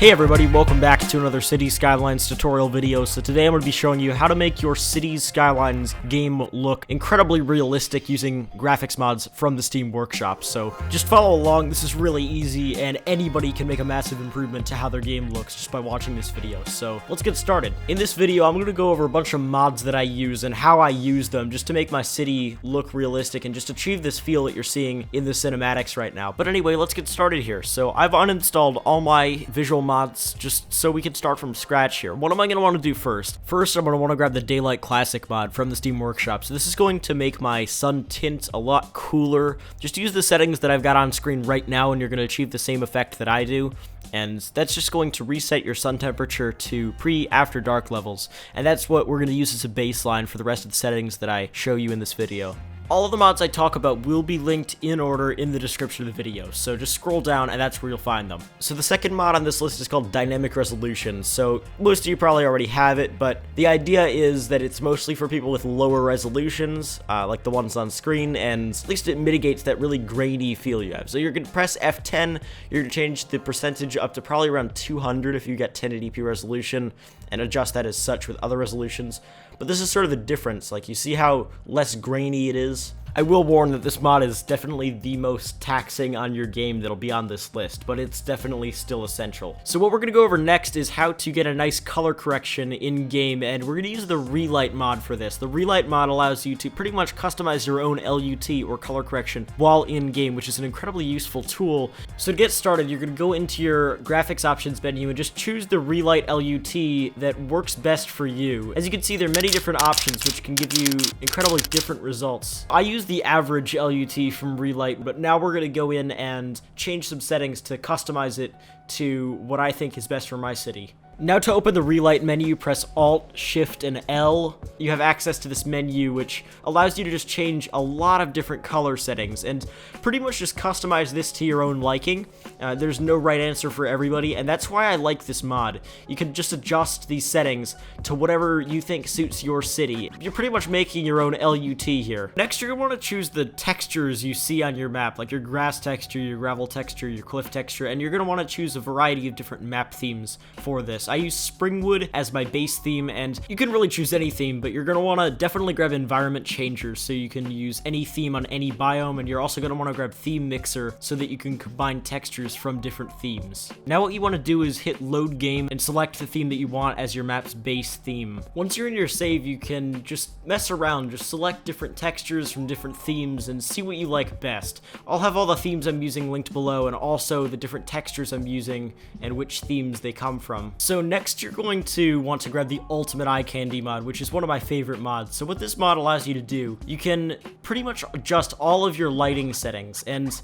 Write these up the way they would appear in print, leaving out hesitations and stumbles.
Hey everybody, welcome back to another City Skylines tutorial video. So today I'm going to be showing you how to make your Cities Skylines game look incredibly realistic using graphics mods from the Steam Workshop. So just follow along, this is really easy and anybody can make a massive improvement to how their game looks just by watching this video. So let's get started. In this video I'm going to go over a bunch of mods that I use and how I use them just to make my city look realistic and just achieve this feel that you're seeing in the cinematics right now. But anyway, let's get started here. So I've uninstalled all my visual mods just so we can start from scratch here. What am I going to want to do first? First, I'm going to want to grab the Daylight Classic mod from the Steam Workshop. So this is going to make my sun tint a lot cooler. Just use the settings that I've got on screen right now and you're going to achieve the same effect that I do. And that's just going to reset your sun temperature to pre-after dark levels. And that's what we're going to use as a baseline for the rest of the settings that I show you in this video. All of the mods I talk about will be linked in order in the description of the video, so just scroll down and that's where you'll find them. So the second mod on this list is called Dynamic Resolution. So most of you probably already have it, but the idea is that it's mostly for people with lower resolutions, like the ones on screen, and at least it mitigates that really grainy feel you have. So you're going to press F10, you're going to change the percentage up to probably around 200 if you get 1080p resolution, and adjust that as such with other resolutions. But this is sort of the difference, like you see how less grainy it is? I will warn that this mod is definitely the most taxing on your game that'll be on this list, but it's definitely still essential. So what we're going to go over next is how to get a nice color correction in-game, and we're going to use the Relight mod for this. The Relight mod allows you to pretty much customize your own LUT or color correction while in-game, which is an incredibly useful tool. So to get started, you're going to go into your graphics options menu and just choose the Relight LUT that works best for you. As you can see, there are many different options which can give you incredibly different results. I use the average LUT from Relight, but now we're going to go in and change some settings to customize it to what I think is best for my city. Now to open the Relight menu, press Alt, Shift, and L. You have access to this menu, which allows you to just change a lot of different color settings, and pretty much just customize this to your own liking. There's no right answer for everybody, and that's why I like this mod. You can just adjust these settings to whatever you think suits your city. You're pretty much making your own LUT here. Next, you're going to want to choose the textures you see on your map, like your grass texture, your gravel texture, your cliff texture, and you're going to want to choose a variety of different map themes for this. I use Springwood as my base theme, and you can really choose any theme, but you're going to want to definitely grab environment changers so you can use any theme on any biome, and you're also going to want to grab theme mixer so that you can combine textures from different themes. Now what you want to do is hit load game and select the theme that you want as your map's base theme. Once you're in your save, you can just mess around, just select different textures from different themes and see what you like best. I'll have all the themes I'm using linked below and also the different textures I'm using and which themes they come from. So next, you're going to want to grab the Ultimate Eyecandy mod, which is one of my favorite mods. So what this mod allows you to do, you can pretty much adjust all of your lighting settings, and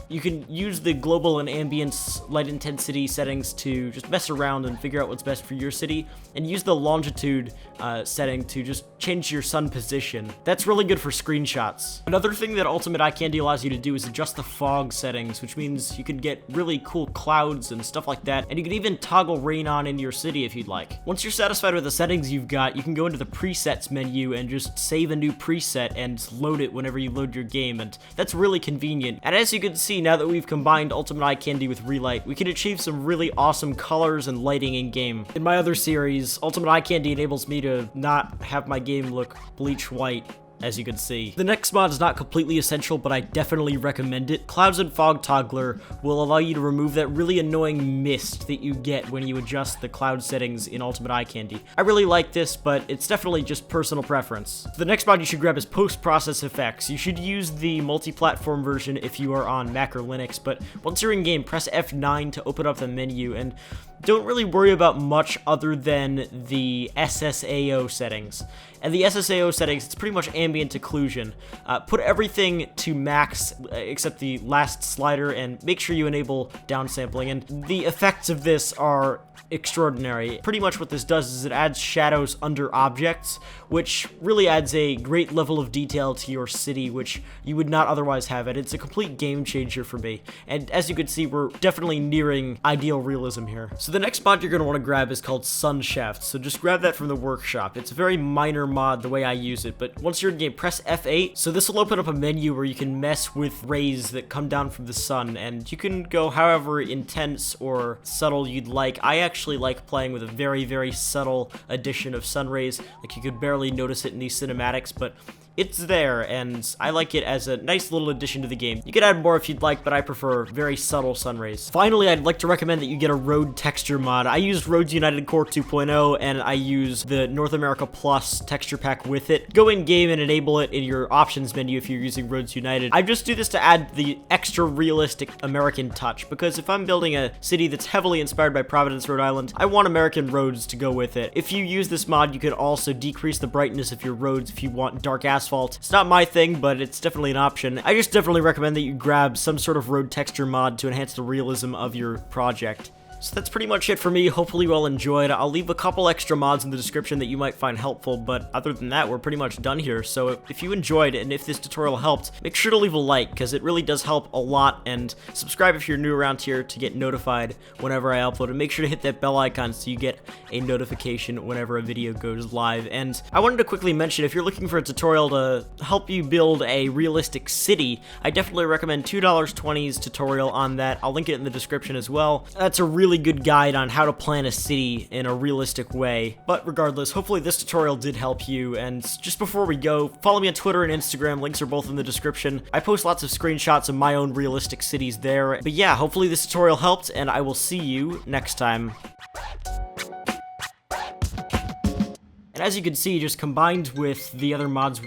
you can use the global and ambient light intensity settings to just mess around and figure out what's best for your city, and use the longitude setting to just change your sun position. That's really good for screenshots. Another thing that Ultimate Eyecandy allows you to do is adjust the fog settings, which means you can get really cool clouds and stuff like that, and you can even toggle rain on in your city if you'd like. Once you're satisfied with the settings you've got, you can go into the presets menu and just save a new preset and load it whenever you load your game, and that's really convenient. And as you can see, now that we've combined Ultimate Eyecandy with Relight, we can achieve some really awesome colors and lighting in-game. In my other series, Ultimate Eyecandy enables me to not have my game look bleach white, as you can see. The next mod is not completely essential, but I definitely recommend it. Clouds and Fog Toggler will allow you to remove that really annoying mist that you get when you adjust the cloud settings in Ultimate Eyecandy. I really like this, but it's definitely just personal preference. The next mod you should grab is PostProcessFX. You should use the multi-platform version if you are on Mac or Linux, but once you're in game, press F9 to open up the menu, and don't really worry about much other than the SSAO settings. And the SSAO settings, it's pretty much ambient occlusion. Put everything to max except the last slider and make sure you enable downsampling. And the effects of this are extraordinary. Pretty much what this does is it adds shadows under objects, which really adds a great level of detail to your city, which you would not otherwise have. And it's a complete game changer for me. And as you can see, we're definitely nearing ideal realism here. So the next mod you're going to want to grab is called Sunshaft. So just grab that from the workshop. It's a very minor mod the way I use it, but once you're in game, press F8. So this will open up a menu where you can mess with rays that come down from the sun, and you can go however intense or subtle you'd like. I actually like playing with a very, very subtle addition of sun rays. Like, you could barely notice it in these cinematics, but it's there, and I like it as a nice little addition to the game. You could add more if you'd like, but I prefer very subtle sun rays. Finally, I'd like to recommend that you get a road texture mod. I used Roads United Core 2.0, and I use the North America Plus texture pack with it. Go in game and enable it in your options menu if you're using Roads United. I just do this to add the extra realistic American touch, because if I'm building a city that's heavily inspired by Providence, Rhode Island, I want American roads to go with it. If you use this mod, you could also decrease the brightness of your roads if you want dark asphalt. It's not my thing, but it's definitely an option. I just definitely recommend that you grab some sort of road texture mod to enhance the realism of your project. So that's pretty much it for me. Hopefully you all enjoyed. I'll leave a couple extra mods in the description that you might find helpful, but other than that, we're pretty much done here. So if you enjoyed and if this tutorial helped, make sure to leave a like, because it really does help a lot, and subscribe if you're new around here to get notified whenever I upload, and make sure to hit that bell icon so you get a notification whenever a video goes live. And I wanted to quickly mention, if you're looking for a tutorial to help you build a realistic city, I definitely recommend $2.20's tutorial on that. I'll link it in the description as well. That's a really good guide on how to plan a city in a realistic way. But regardless, hopefully this tutorial did help you, and just before we go, follow me on Twitter and Instagram, links are both in the description. I post lots of screenshots of my own realistic cities there. But yeah, hopefully this tutorial helped, and I will see you next time. And as you can see, just combined with the other mods,